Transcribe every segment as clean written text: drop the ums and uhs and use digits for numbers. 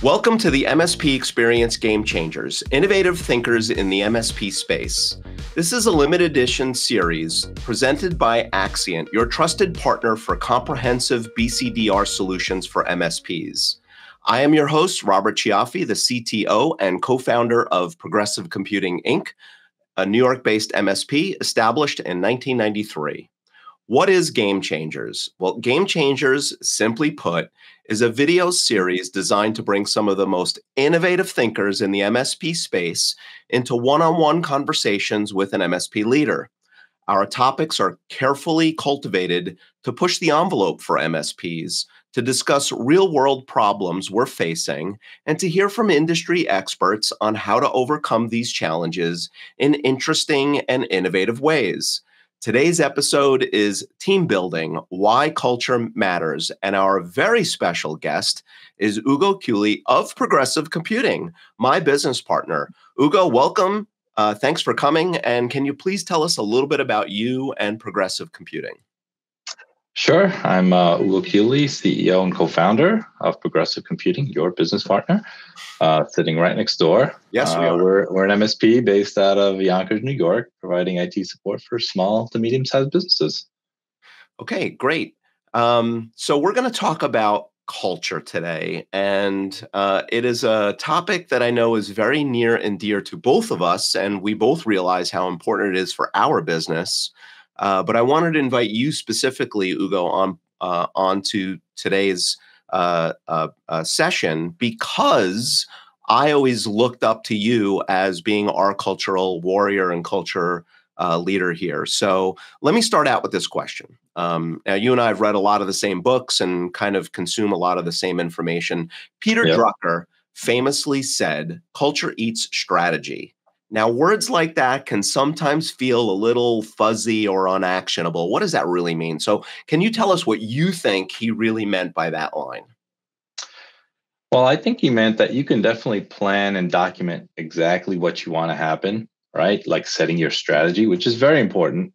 Welcome to the MSP Xperience Game Changers, innovative thinkers in the MSP space. This is a limited edition series presented by Axcient, your trusted partner for comprehensive BCDR solutions for MSPs. I am your host, Robert Cioffi, the CTO and co-founder of Progressive Computing, Inc., a New York-based MSP established in 1993. What is Game Changers? Well, Game Changers, simply put, is a video series designed to bring some of the most innovative thinkers in the MSP space into one-on-one conversations with an MSP leader. Our topics are carefully cultivated to push the envelope for MSPs, to discuss real-world problems we're facing, and to hear from industry experts on how to overcome these challenges in interesting and innovative ways. Today's episode is Team Building, Why Culture Matters, and our very special guest is Ugo Chiulli of Progressive Computing, my business partner. Ugo, welcome. Thanks for coming, and can you please tell us a little bit about you and Progressive Computing? Sure. I'm Ugo Chiulli, CEO and co-founder of Progressive Computing, your business partner, sitting right next door. Yes, we are. We're an MSP based out of Yonkers, New York, providing IT support for small to medium-sized businesses. Okay, great. So we're going to talk about culture today, and it is a topic that I know is very near and dear to both of us, and we both realize how important it is for our business. But I wanted to invite you specifically, Ugo, on to today's session because I always looked up to you as being our cultural warrior and culture leader here. So let me start out with this question. Now, you and I have read a lot of the same books and kind of consume a lot of the same information. Peter Drucker famously said, "Culture eats strategy." Now, words like that can sometimes feel a little fuzzy or unactionable. What does that really mean? So can you tell us what you think he really meant by that line? Well, I think he meant that you can definitely plan and document exactly what you want to happen, right? Like setting your strategy, which is very important.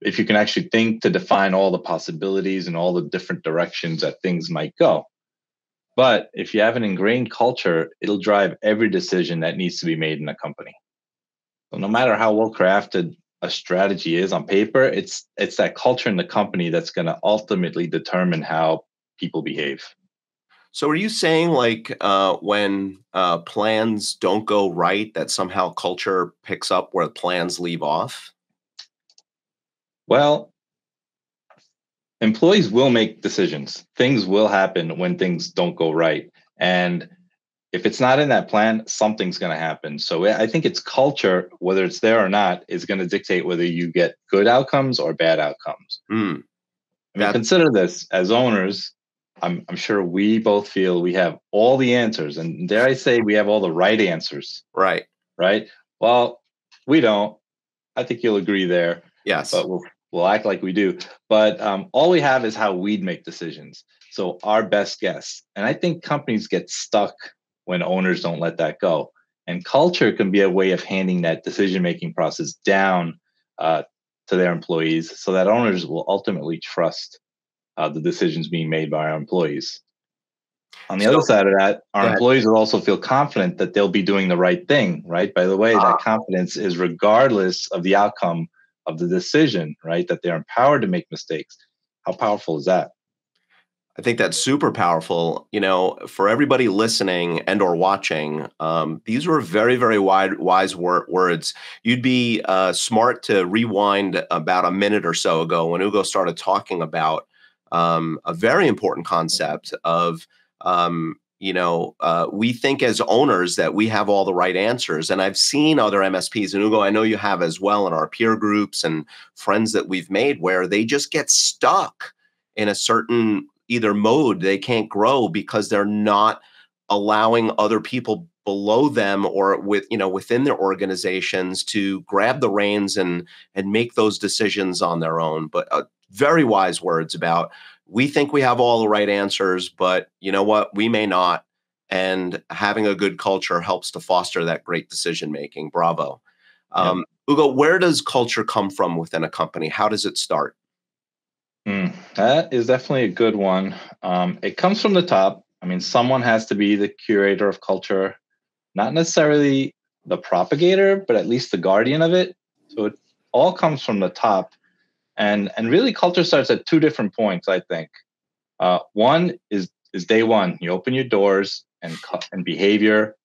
If you can actually think to define all the possibilities and all the different directions that things might go. But if you have an ingrained culture, it'll drive every decision that needs to be made in a company. So no matter how well crafted a strategy is on paper, it's that culture in the company that's going to ultimately determine how people behave. So are you saying like when plans don't go right, that somehow culture picks up where plans leave off? Well, employees will make decisions. Things will happen when things don't go right. And if it's not in that plan, something's going to happen. So I think it's culture, whether it's there or not, is going to dictate whether you get good outcomes or bad outcomes. I mean, consider this as owners. I'm sure we both feel we have all the answers. And dare I say, we have all the right answers. Right. Right. Well, we don't. I think you'll agree there. Yes. But we'll act like we do. But all we have is how we'd make decisions. So our best guess. And I think companies get stuck when owners don't let that go. And culture can be a way of handing that decision-making process down to their employees so that owners will ultimately trust the decisions being made by our employees. On the other side of that, our employees will also feel confident that they'll be doing the right thing, right? By the way, that confidence is regardless of the outcome of the decision, right? That they're empowered to make mistakes. How powerful is that? I think that's super powerful. You know, for everybody listening and or watching, these were very, very wise words. You'd be smart to rewind about a minute or so ago when Ugo started talking about a very important concept of, we think as owners that we have all the right answers. And I've seen other MSPs, and Ugo, I know you have as well in our peer groups and friends that we've made, where they just get stuck in a certain either mode. They can't grow because they're not allowing other people below them or within their organizations to grab the reins and make those decisions on their own. But very wise words about, we think we have all the right answers, but you know what? We may not. And having a good culture helps to foster that great decision making. Bravo. Ugo, where does culture come from within a company? How does it start? That is definitely a good one. It comes from the top. I mean, someone has to be the curator of culture, not necessarily the propagator, but at least the guardian of it. So it all comes from the top. And really culture starts at two different points, I think. One is day one. You open your doors and behavior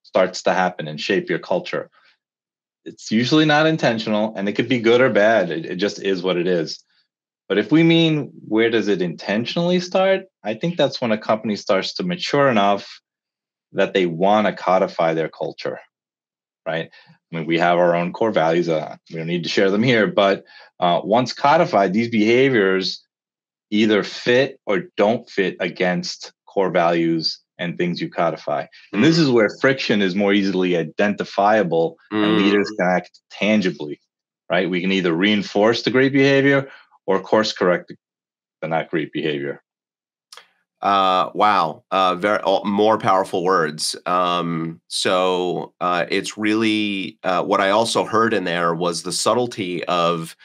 starts to happen and shape your culture. It's usually not intentional, and it could be good or bad. It just is what it is. But if we mean where does it intentionally start, I think that's when a company starts to mature enough that they want to codify their culture, right? I mean, we have our own core values. We don't need to share them here, but once codified, these behaviors either fit or don't fit against core values and things you codify. And this is where friction is more easily identifiable and leaders can act tangibly, right? We can either reinforce the great behavior or course correct the not great behavior. Wow. Very more powerful words. So it's really what I also heard in there was the subtlety of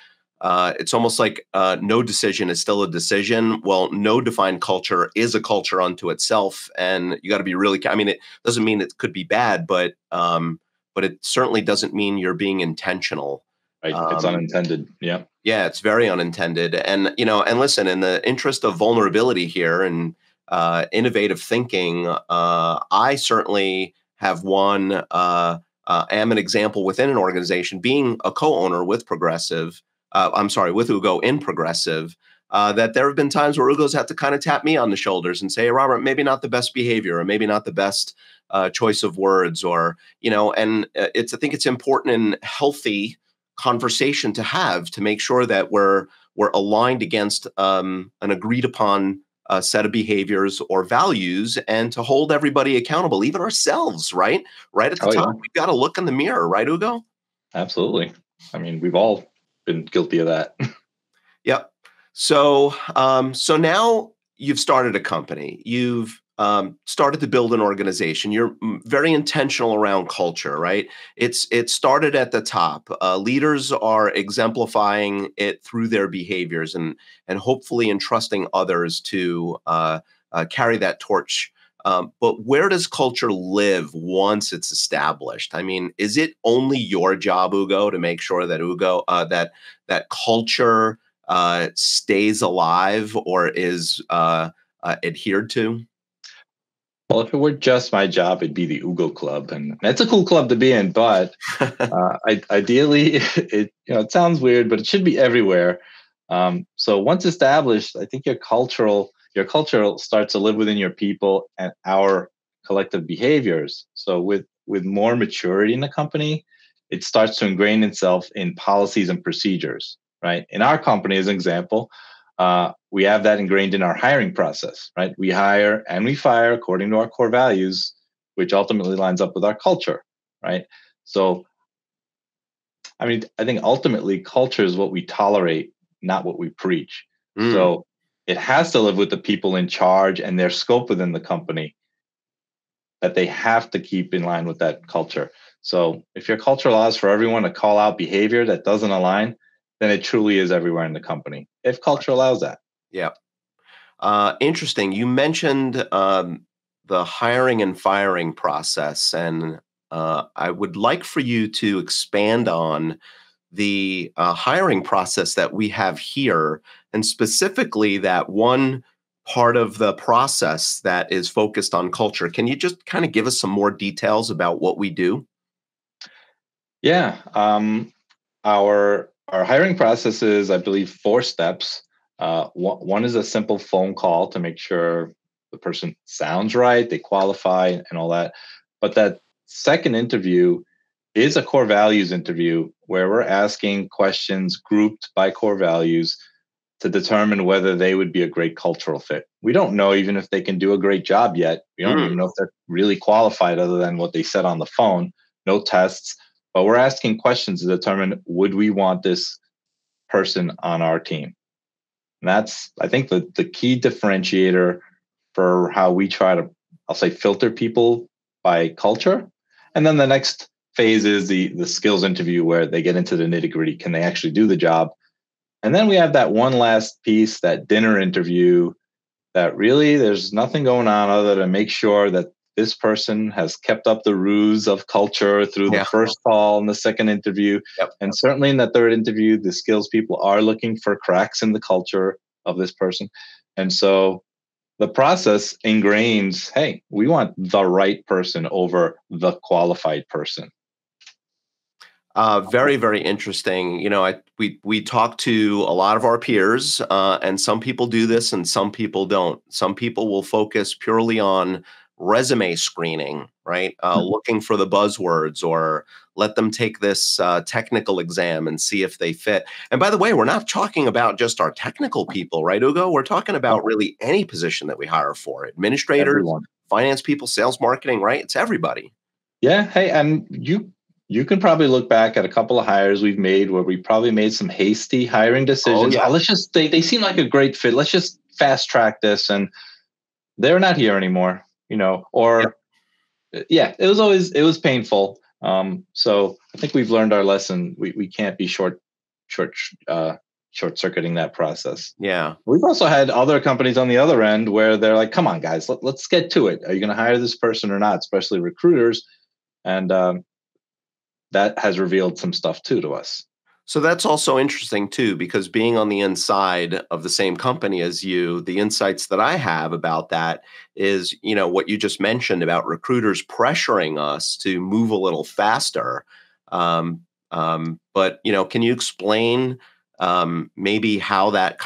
it's almost like no decision is still a decision. Well, no defined culture is a culture unto itself, and you got to be really. I mean, it doesn't mean it could be bad, but it certainly doesn't mean you're being intentional. Right? It's unintended. Yeah. Yeah, it's very unintended. And, and listen, in the interest of vulnerability here and innovative thinking, I certainly have am an example within an organization, being a co-owner with with Ugo in Progressive, that there have been times where Ugo's had to kind of tap me on the shoulders and say, hey, Robert, maybe not the best behavior, or maybe not the best choice of words, or, and I think it's important and healthy conversation to have to make sure that we're aligned against an agreed upon set of behaviors or values, and to hold everybody accountable, even ourselves, right at the top. Yeah. We've got to look in the mirror, right, Ugo? Absolutely. I mean, we've all been guilty of that. Yep. So now you've started a company. You've started to build an organization. You're very intentional around culture, right? It started at the top. Leaders are exemplifying it through their behaviors and hopefully entrusting others to carry that torch. But where does culture live once it's established? I mean, is it only your job, Ugo, to make sure that that culture stays alive or is adhered to? Well, if it were just my job, it'd be the Ugo Club, and that's a cool club to be in. But ideally, it sounds weird, but it should be everywhere. So once established, I think your culture starts to live within your people and our collective behaviors. So with more maturity in the company, it starts to ingrain itself in policies and procedures. Right? In our company, as an example, we have that ingrained in our hiring process, right? We hire and we fire according to our core values, which ultimately lines up with our culture, right? So, I mean, I think ultimately culture is what we tolerate, not what we preach. So it has to live with the people in charge and their scope within the company, that they have to keep in line with that culture. So if your culture allows for everyone to call out behavior that doesn't align, then it truly is everywhere in the company, if culture allows that. Yeah. Interesting. You mentioned the hiring and firing process, and I would like for you to expand on the hiring process that we have here, and specifically that one part of the process that is focused on culture. Can you just kind of give us some more details about what we do? Yeah. Our hiring process is, I believe, 4 steps. One is a simple phone call to make sure the person sounds right, they qualify, and all that. But that second interview is a core values interview where we're asking questions grouped by core values to determine whether they would be a great cultural fit. We don't know even if they can do a great job yet. We don't even know if they're really qualified other than what they said on the phone. No tests. But we're asking questions to determine, would we want this person on our team? And that's, I think, the key differentiator for how we try to, I'll say, filter people by culture. And then the next phase is the skills interview, where they get into the nitty gritty. Can they actually do the job? And then we have that one last piece, that dinner interview, that really there's nothing going on other than make sure that this person has kept up the ruse of culture through the Yeah. first call and the second interview. Yep. And certainly in the third interview, the skills people are looking for cracks in the culture of this person. And so the process ingrains, hey, we want the right person over the qualified person. Very, very interesting. We talk to a lot of our peers, and some people do this and some people don't. Some people will focus purely on resume screening, right? Looking for the buzzwords, or let them take this technical exam and see if they fit. And by the way, we're not talking about just our technical people, right, Ugo? We're talking about really any position that we hire for: administrators, Everyone. finance people, sales, marketing, right? It's everybody. Yeah. Hey, and you can probably look back at a couple of hires we've made where we probably made some hasty hiring decisions. Yeah. Let's just they seem like a great fit. Let's just fast track this, and they're not here anymore. Or it was painful. So I think we've learned our lesson. We can't be short circuiting that process. Yeah. We've also had other companies on the other end where they're like, come on, guys, let's get to it. Are you going to hire this person or not? Especially recruiters. And that has revealed some stuff too to us. So that's also interesting too, because being on the inside of the same company as you, the insights that I have about that is, what you just mentioned about recruiters pressuring us to move a little faster. But can you explain maybe how that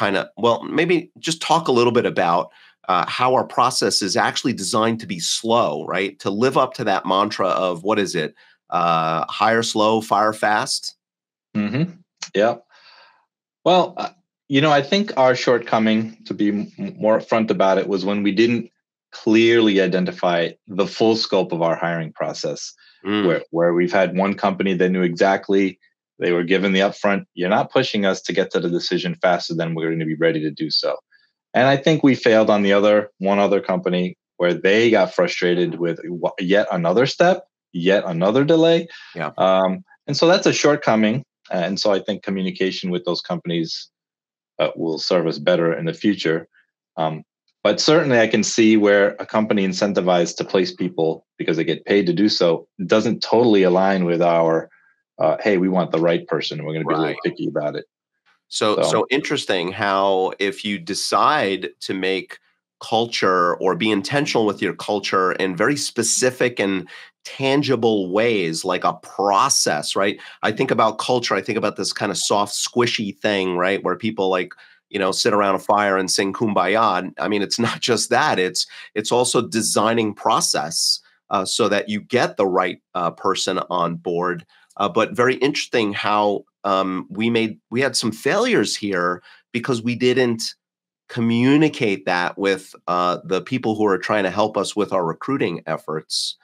maybe just talk a little bit about how our process is actually designed to be slow, right? To live up to that mantra of, what is it? Hire slow, fire fast. Mm-hmm. Yeah. Well, I think our shortcoming, to be more upfront about it, was when we didn't clearly identify the full scope of our hiring process. Where we've had one company that knew exactly, they were given the upfront, you're not pushing us to get to the decision faster than we're going to be ready to do so. And I think we failed on one other company where they got frustrated with yet another step, yet another delay. Yeah. And so that's a shortcoming. And so I think communication with those companies will serve us better in the future. But certainly I can see where a company incentivized to place people because they get paid to do so doesn't totally align with our, hey, we want the right person and we're going to be a little picky about it. So interesting how if you decide to make culture or be intentional with your culture in very specific and tangible ways, like a process, right? I think about culture. I think about this kind of soft, squishy thing, right? Where people sit around a fire and sing Kumbaya. I mean, it's not just that. It's also designing process so that you get the right person on board. But very interesting how we had some failures here because we didn't communicate that with the people who are trying to help us with our recruiting efforts.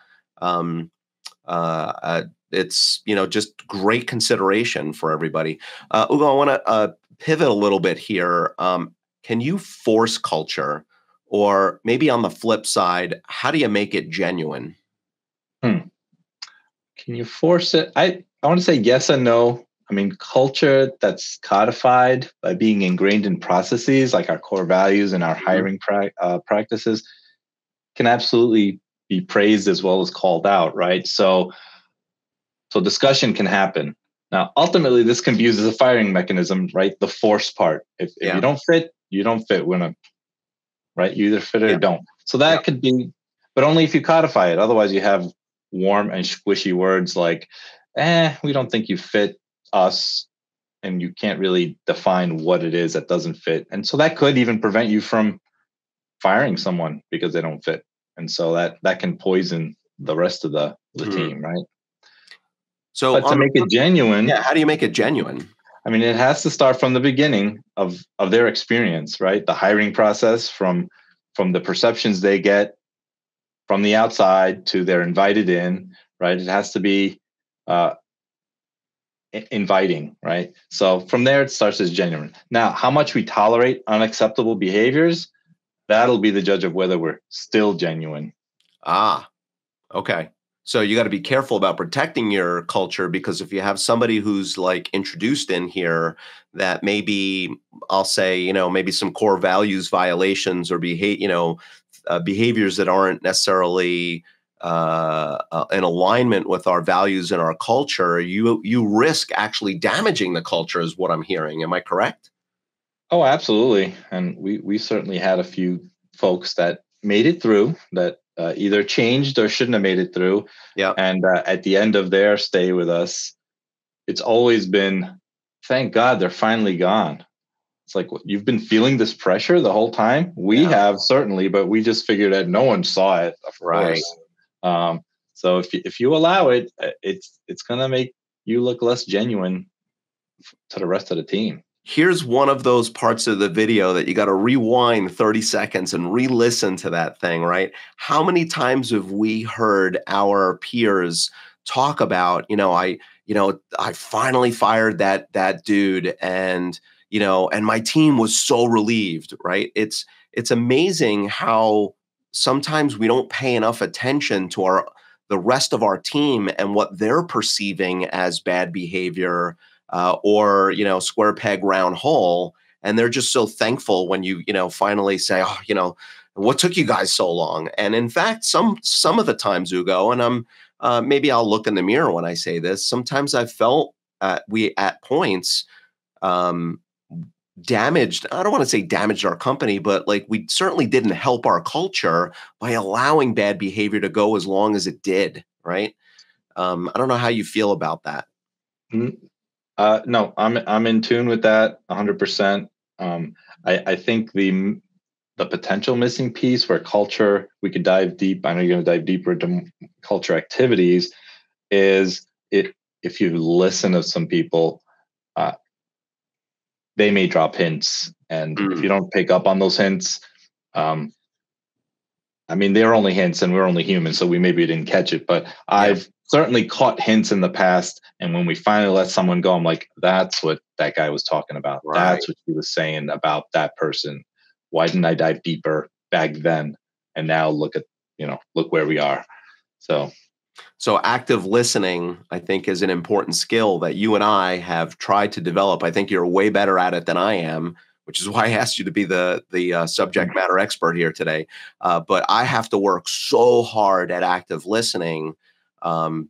It's just great consideration for everybody. Ugo, I want to pivot a little bit here. Can you force culture, or maybe on the flip side, how do you make it genuine? Can you force it? I want to say yes and no. I mean, culture that's codified by being ingrained in processes like our core values and our hiring practices can absolutely be praised as well as called out, right? So discussion can happen. Now, ultimately, this can be used as a firing mechanism, right? The force part. If you don't fit, you don't fit. Right? You either fit or don't. So that could be, but only if you codify it. Otherwise, you have warm and squishy words like, we don't think you fit us, and you can't really define what it is that doesn't fit. And so that could even prevent you from firing someone because they don't fit. And so that can poison the rest of the team, right? So but to make it genuine, how do you make it genuine? I mean, it has to start from the beginning of their experience, right? The hiring process, from the perceptions they get from the outside to they're invited in, right? It has to be inviting, right? So from there, it starts as genuine. Now, how much we tolerate unacceptable behaviors, that'll be the judge of whether we're still genuine. Ah, okay. So you got to be careful about protecting your culture, because if you have somebody who's like introduced in here that maybe, I'll say, maybe some core values violations or behaviors that aren't necessarily in alignment with our values and our culture, you risk actually damaging the culture, is what I'm hearing. Am I correct? Oh, absolutely. And we certainly had a few folks that made it through that either changed or shouldn't have made it through. Yeah. And at the end of their stay with us, it's always been, thank God they're finally gone. It's like, you've been feeling this pressure the whole time. We Yeah. have, certainly, but we just figured that no one saw it, of Right. course. So if you allow it, it's gonna make you look less genuine to the rest of the team. Here's one of those parts of the video that you got to rewind 30 seconds and re-listen to that thing, right? How many times have we heard our peers talk about, I finally fired that dude, and and my team was so relieved, right? It's amazing how sometimes we don't pay enough attention to the rest of our team and what they're perceiving as bad behavior, or square peg round hole, and they're just so thankful when you finally say, oh, what took you guys so long? And in fact, some of the times, Ugo, and I'm maybe I'll look in the mirror when I say this, sometimes I've felt we at points um, damaged. I don't want to say damaged our company, but like we certainly didn't help our culture by allowing bad behavior to go as long as it did, right? I don't know how you feel about that. Mm, no, I'm in tune with that 100%. I think the potential missing piece where culture, we could dive deep. I know you're going to dive deeper into culture activities. Is it, if you listen to some people, they may drop hints, and if you don't pick up on those hints, I mean, they're only hints, and we're only human, so we maybe didn't catch it. But I've certainly caught hints in the past, and when we finally let someone go, I'm like, that's what that guy was talking about. Right. That's what he was saying about that person. Why didn't I dive deeper back then? And now look where we are. So active listening, I think, is an important skill that you and I have tried to develop. I think you're way better at it than I am, which is why I asked you to be the subject matter expert here today. But I have to work so hard at active listening,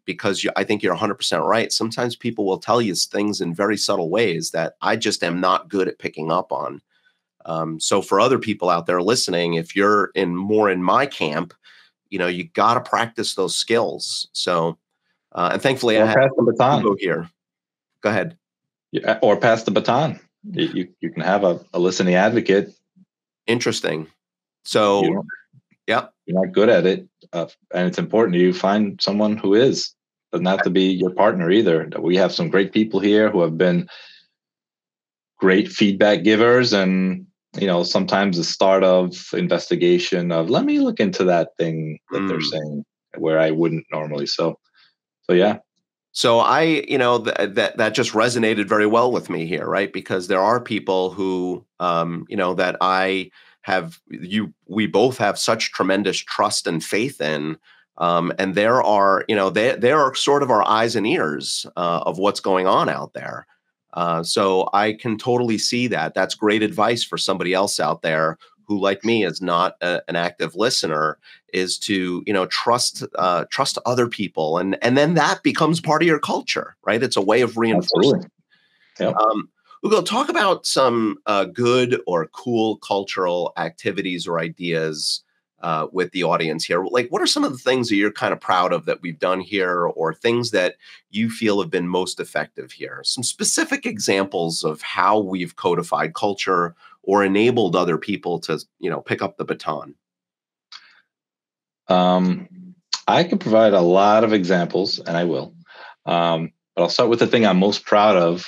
because I think you're 100% right. Sometimes people will tell you things in very subtle ways that I just am not good at picking up on. So for other people out there listening, if you're more in my camp, you got to practice those skills. So, and thankfully I have pass the baton Ugo here. Go ahead. Yeah, or pass the baton. You can have a listening advocate. Interesting. So, yeah, you're not good at it, and it's important you find someone who is. Doesn't have to be your partner either. We have some great people here who have been great feedback givers, and sometimes the start of investigation of, let me look into that thing that they're saying where I wouldn't normally. So yeah. So I, that just resonated very well with me here, right? Because there are people who, that we both have such tremendous trust and faith in, and there are, they are sort of our eyes and ears of what's going on out there. So I can totally see that. That's great advice for somebody else out there who, like me, is not an active listener, is to trust other people, and then that becomes part of your culture, right? It's a way of reinforcing. Yep. Ugo, talk about some good or cool cultural activities or ideas with the audience here. Like, what are some of the things that you're kind of proud of that we've done here, or things that you feel have been most effective here? Some specific examples of how we've codified culture or enabled other people to, pick up the baton. I can provide a lot of examples, and I will. But I'll start with the thing I'm most proud of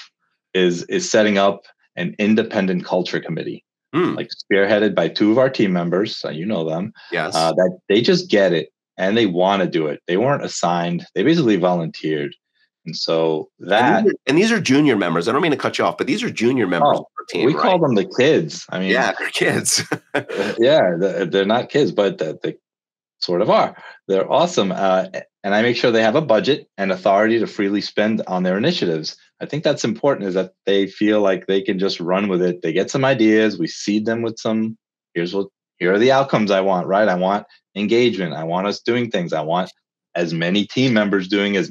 is setting up an independent culture committee, like spearheaded by two of our team members. You know them. Yes. That they just get it and they want to do it. They weren't assigned. They basically volunteered. And so and these are junior members. I don't mean to cut you off, but these are junior members of our team. We call them the kids. I mean, yeah, they're kids. Yeah, they're not kids, but they sort of are. They're awesome. and I make sure they have a budget and authority to freely spend on their initiatives. I think that's important, is that they feel like they can just run with it. They get some ideas, we seed them with some, here are the outcomes I want, right? I want engagement. I want us doing things. I want as many team members doing as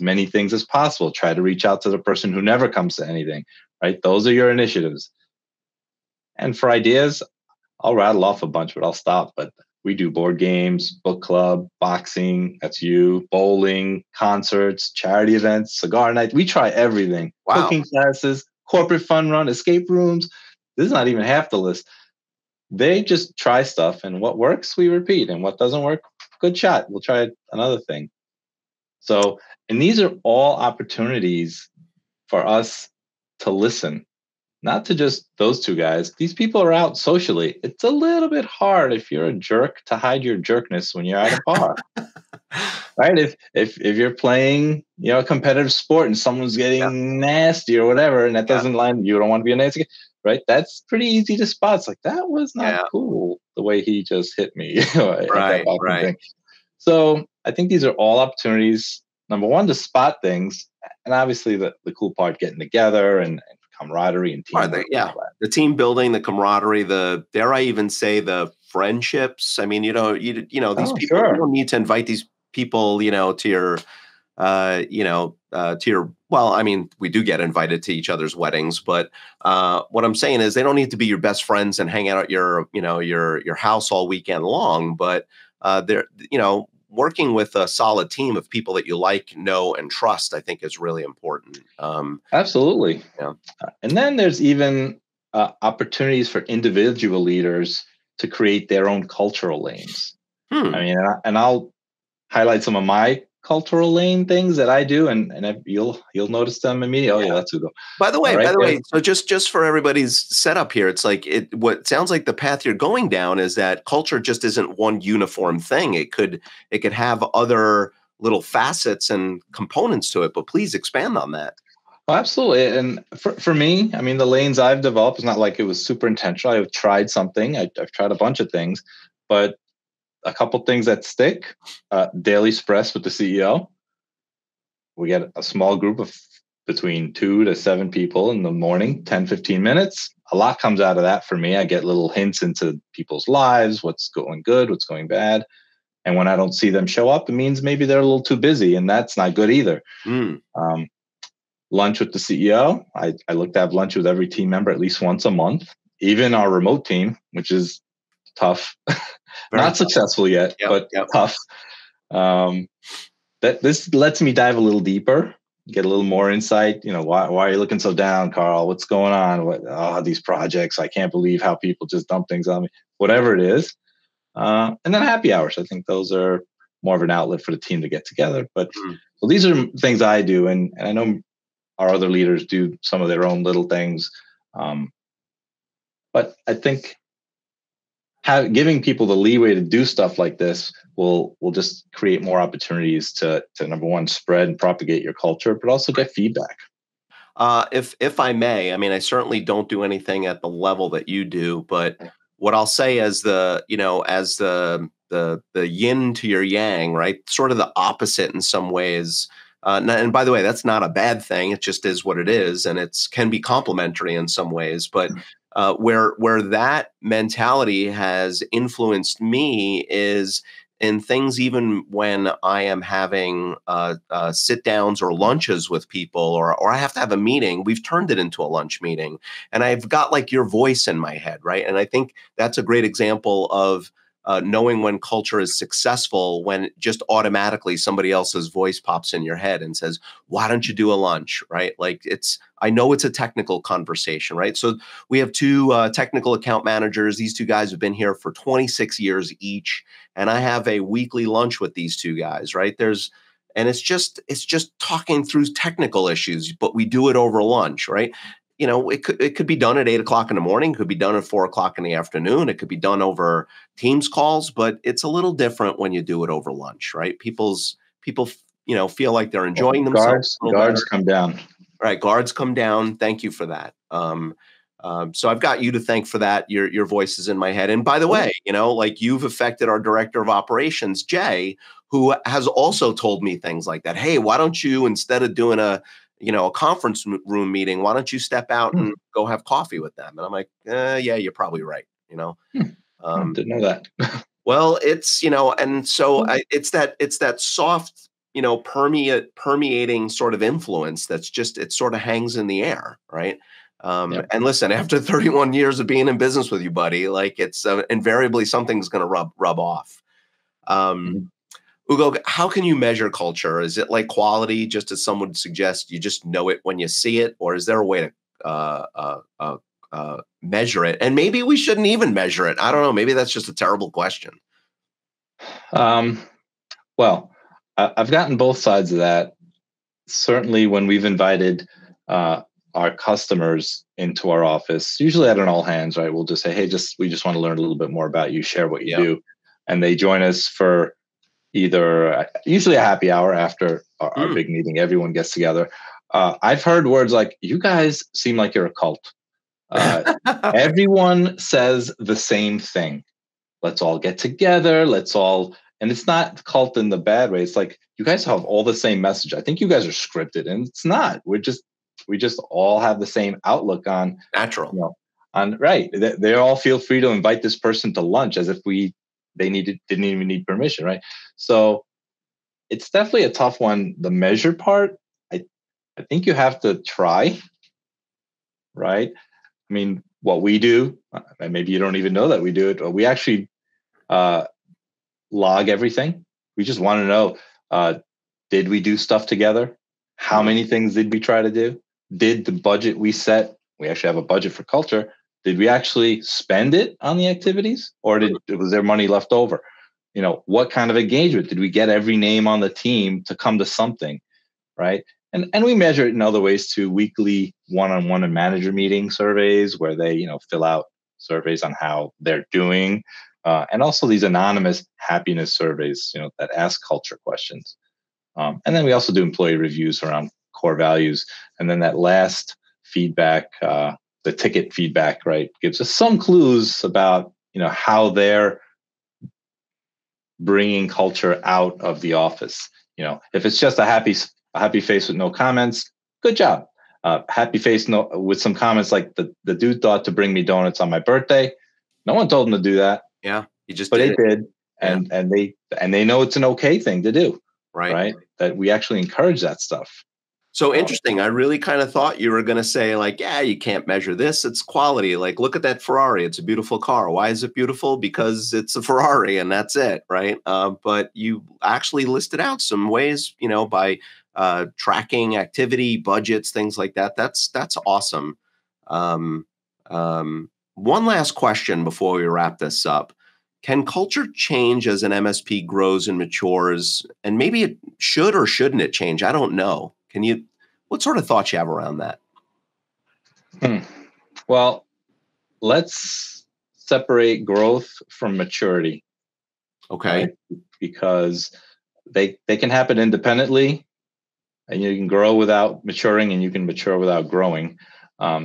many things as possible. Try to reach out to the person who never comes to anything, right? Those are your initiatives. And for ideas, I'll rattle off a bunch, but I'll stop. But we do board games, book club, boxing, that's you, bowling, concerts, charity events, cigar night. We try everything. Wow. Cooking classes, corporate fun run, escape rooms. This is not even half the list. They just try stuff, and what works, we repeat. And what doesn't work, good shot. We'll try another thing. So, and these are all opportunities for us to listen. Not to just those two guys. These people are out socially. It's a little bit hard if you're a jerk to hide your jerkness when you're at a bar, right? If you're playing, a competitive sport and someone's getting nasty or whatever, and that doesn't line, you don't want to be a nasty guy, right? That's pretty easy to spot. It's like, that was not cool the way he just hit me. Right. Thing. So I think these are all opportunities. Number one, to spot things, and obviously the cool part, getting together and camaraderie and teamwork. The team building, the camaraderie, the, dare I even say, the friendships. I mean, these people, you don't need to invite these people, to your, well, I mean, we do get invited to each other's weddings, but what I'm saying is they don't need to be your best friends and hang out at your house all weekend long, but they're, working with a solid team of people that you like, know, and trust, I think, is really important. Absolutely. Yeah. And then there's even opportunities for individual leaders to create their own cultural lanes. I mean, and I'll highlight some of my cultural lane things that I do, and you'll notice them immediately. Oh yeah, that's Ugo. By the way, so just for everybody's setup here, it's like what sounds like the path you're going down is that culture just isn't one uniform thing. It could have other little facets and components to it, but please expand on that. Oh, absolutely. And for me, I mean, the lanes I've developed, it's not like it was super intentional. I've tried something. I've tried a bunch of things, but a couple things that stick. Daily Express with the CEO. We get a small group of between 2 to 7 people in the morning, 10, 15 minutes. A lot comes out of that for me. I get little hints into people's lives, what's going good, what's going bad. And when I don't see them show up, it means maybe they're a little too busy, and that's not good either. Lunch with the CEO. I look to have lunch with every team member at least once a month, even our remote team, which is tough. Not successful yet, but tough. This lets me dive a little deeper, get a little more insight. Why are you looking so down, Carl? What's going on? These projects. I can't believe how people just dump things on me. Whatever it is. And then happy hours. I think those are more of an outlet for the team to get together. But so these are things I do, and I know our other leaders do some of their own little things. But I think giving people the leeway to do stuff like this will just create more opportunities to number one, spread and propagate your culture, but also get feedback. If I may, I mean, I certainly don't do anything at the level that you do, but what I'll say as the yin to your yang, right? Sort of the opposite in some ways. And by the way, that's not a bad thing. It just is what it is, and can be complementary in some ways. But where that mentality has influenced me is in things even when I am having sit downs or lunches with people, or I have to have a meeting. We've turned it into a lunch meeting, and I've got like your voice in my head, right? And I think that's a great example of knowing when culture is successful, when just automatically somebody else's voice pops in your head and says, why don't you do a lunch, right? Like I know it's a technical conversation, right? So we have 2 technical account managers. These 2 guys have been here for 26 years each. And I have a weekly lunch with these 2 guys, right? And it's just talking through technical issues, but we do it over lunch, right? It could be done at 8 o'clock in the morning, could be done at 4 o'clock in the afternoon. It could be done over Teams calls, but it's a little different when you do it over lunch, right? People, feel like they're enjoying themselves. Guards come down. Right. Guards come down. Thank you for that. So I've got you to thank for that. Your voice is in my head. And by the way, like you've affected our director of operations, Jay, who has also told me things like that. Hey, why don't you, instead of doing a conference room meeting, why don't you step out and go have coffee with them? And I'm like, yeah, you're probably right. I didn't know that. Well, it's, and so it's that soft, permeating sort of influence that's just, it sort of hangs in the air. Right. And listen, after 31 years of being in business with you, buddy, like it's invariably something's going to rub off. Ugo, how can you measure culture? Is it like quality, just as some would suggest, you just know it when you see it? Or is there a way to measure it? And maybe we shouldn't even measure it. I don't know. Maybe that's just a terrible question. Well, I've gotten both sides of that. Certainly when we've invited our customers into our office, usually at an all hands, right? We'll just say, hey, we just want to learn a little bit more about you, share what you do. And they join us for either usually a happy hour after our big meeting. Everyone gets together. I've heard words like, you guys seem like you're a cult. Everyone says the same thing. Let's all get together. And it's not cult in the bad way. It's like, you guys have all the same message. I think you guys are scripted, and it's not. We just all have the same outlook on natural. Right. They all feel free to invite this person to lunch as if they didn't even need permission, right? So it's definitely a tough one. The measure part, I think you have to try, right? I mean, what we do, and maybe you don't even know that we do it, but we actually log everything. We just want to know, did we do stuff together? How many things did we try to do? Did the budget we set, we actually have a budget for culture, did we actually spend it on the activities, or was there money left over? What kind of engagement? Did we get every name on the team to come to something, right? And we measure it in other ways too, weekly one-on-one and manager meeting surveys where they, fill out surveys on how they're doing. And also these anonymous happiness surveys, that ask culture questions. And then we also do employee reviews around core values. And then that last feedback, the ticket feedback, right, gives us some clues about, how they're bringing culture out of the office. If it's just a happy face with no comments, good job. Happy face with some comments like the dude thought to bring me donuts on my birthday. No one told him to do that. Yeah, you just but did they did, and they know it's an okay thing to do. Right. That we actually encourage that stuff. So interesting. I really kind of thought you were going to say like, yeah, you can't measure this. It's quality. Like, look at that Ferrari. It's a beautiful car. Why is it beautiful? Because it's a Ferrari and that's it. Right. But you actually listed out some ways, by tracking activity, budgets, things like that. That's awesome. One last question before we wrap this up. Can culture change as an MSP grows and matures? And maybe it should or shouldn't it change? I don't know. What sort of thoughts you have around that? Well, let's separate growth from maturity. Okay. Right? Because they can happen independently, and you can grow without maturing, and you can mature without growing.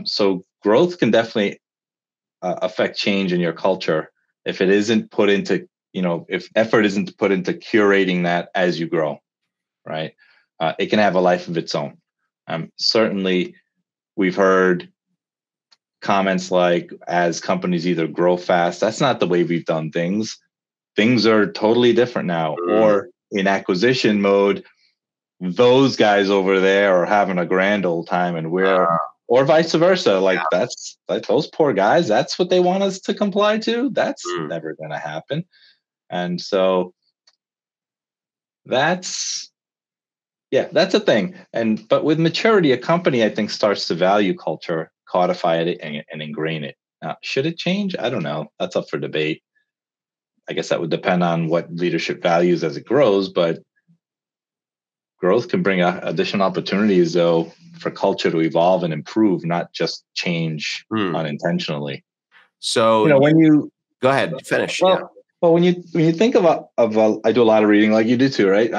So growth can definitely affect change in your culture if it isn't put into, if effort isn't put into curating that as you grow, right? It can have a life of its own. Certainly, we've heard comments like, as companies either grow fast, that's not the way we've done things. Things are totally different now. Or in acquisition mode, those guys over there are having a grand old time, and or vice versa. Like that's like those poor guys. That's what they want us to comply to. That's never going to happen. And so that's a thing. But with maturity, a company, I think, starts to value culture, codify it, and ingrain it. Now, should it change? I don't know. That's up for debate. I guess that would depend on what leadership values as it grows, but growth can bring additional opportunities, though, for culture to evolve and improve, not just change unintentionally. So, when you go ahead, finish. Well, when you think of I do a lot of reading, like you do too, right?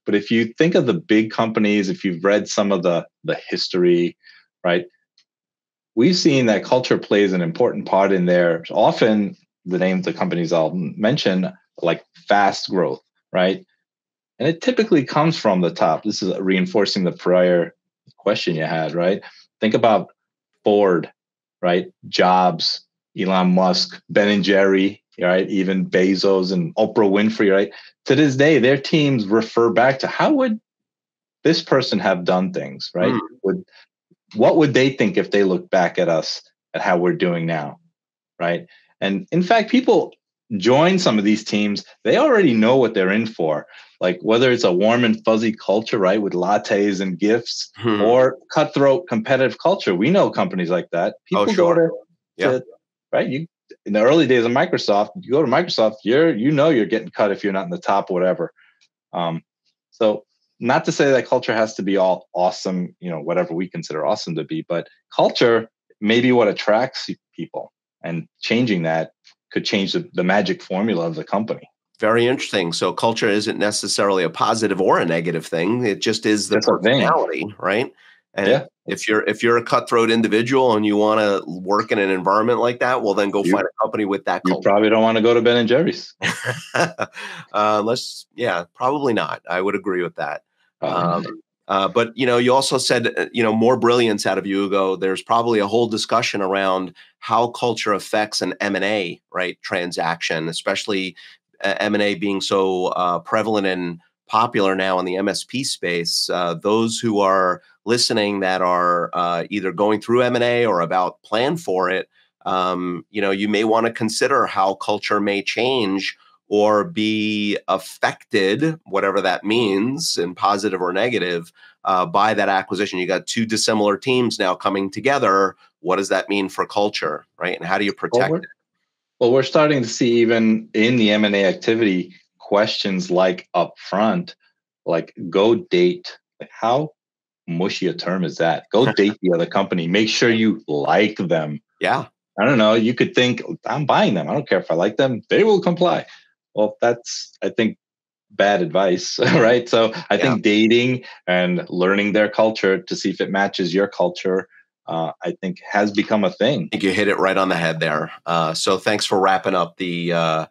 But if you think of the big companies, if you've read some of the history, right, we've seen that culture plays an important part in there. Often the names of the companies I'll mention, like fast growth, right? And it typically comes from the top. This is reinforcing the prior question you had, right? Think about Ford, right? Jobs, Elon Musk, Ben and Jerry, right? Even Bezos and Oprah Winfrey, right? To this day, their teams refer back to how would this person have done things, right? What would they think if they look back at us at how we're doing now, right? And in fact, people join some of these teams, they already know what they're in for. Like whether it's a warm and fuzzy culture, right, with lattes and gifts, or cutthroat competitive culture. We know companies like that. People go to right. You in the early days of Microsoft, you go to Microsoft, you're getting cut if you're not in the top, whatever. So not to say that culture has to be all awesome, whatever we consider awesome to be, but culture may be what attracts people, and changing that could change the magic formula of the company. Very interesting. So culture isn't necessarily a positive or a negative thing. It just is the personality, right? And if you're a cutthroat individual and you want to work in an environment like that, well, then go find a company with that culture. You probably don't want to go to Ben and Jerry's. Probably not. I would agree with that. But you also said more brilliance out of you, Ugo. There's probably a whole discussion around how culture affects an M&A, right, transaction, especially M&A being so prevalent and popular now in the MSP space. Those who are listening that are either going through M&A or about plan for it, you may want to consider how culture may change or be affected, whatever that means, in positive or negative, by that acquisition. You got two dissimilar teams now coming together. What does that mean for culture, right? And how do you protect it? Well, we're starting to see even in the M&A activity questions like upfront, like go date. Like how mushy a term is that? Go date the other company. Make sure you like them. Yeah. I don't know. You could think, I'm buying them. I don't care if I like them. They will comply. Well, that's, I think, bad advice, right? So I think dating and learning their culture to see if it matches your culture, I think has become a thing. I think you hit it right on the head there. So thanks for wrapping up the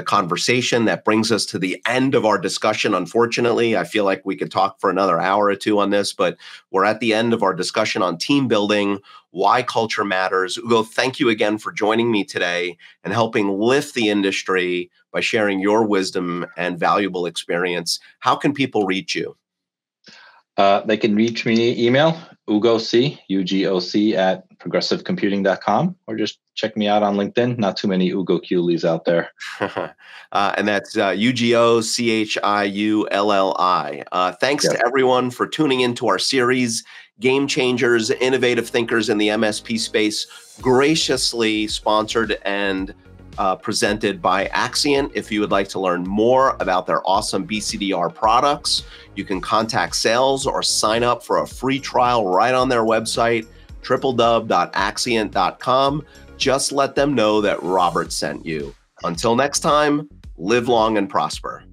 conversation. That brings us to the end of our discussion. Unfortunately, I feel like we could talk for another hour or two on this, but we're at the end of our discussion on team building, why culture matters. Ugo, thank you again for joining me today and helping lift the industry by sharing your wisdom and valuable experience. How can people reach you? They can reach me email, UGOC, UGOC at progressivecomputing.com, or just check me out on LinkedIn. Not too many Ugo Chiullis out there. And that's UGOCHIULLI. Thanks to everyone for tuning into our series, Game Changers, Innovative Thinkers in the MSP Space, graciously sponsored and presented by Axcient. If you would like to learn more about their awesome BCDR products, you can contact sales or sign up for a free trial right on their website, www.axcient.com. Just let them know that Robert sent you. Until next time, live long and prosper.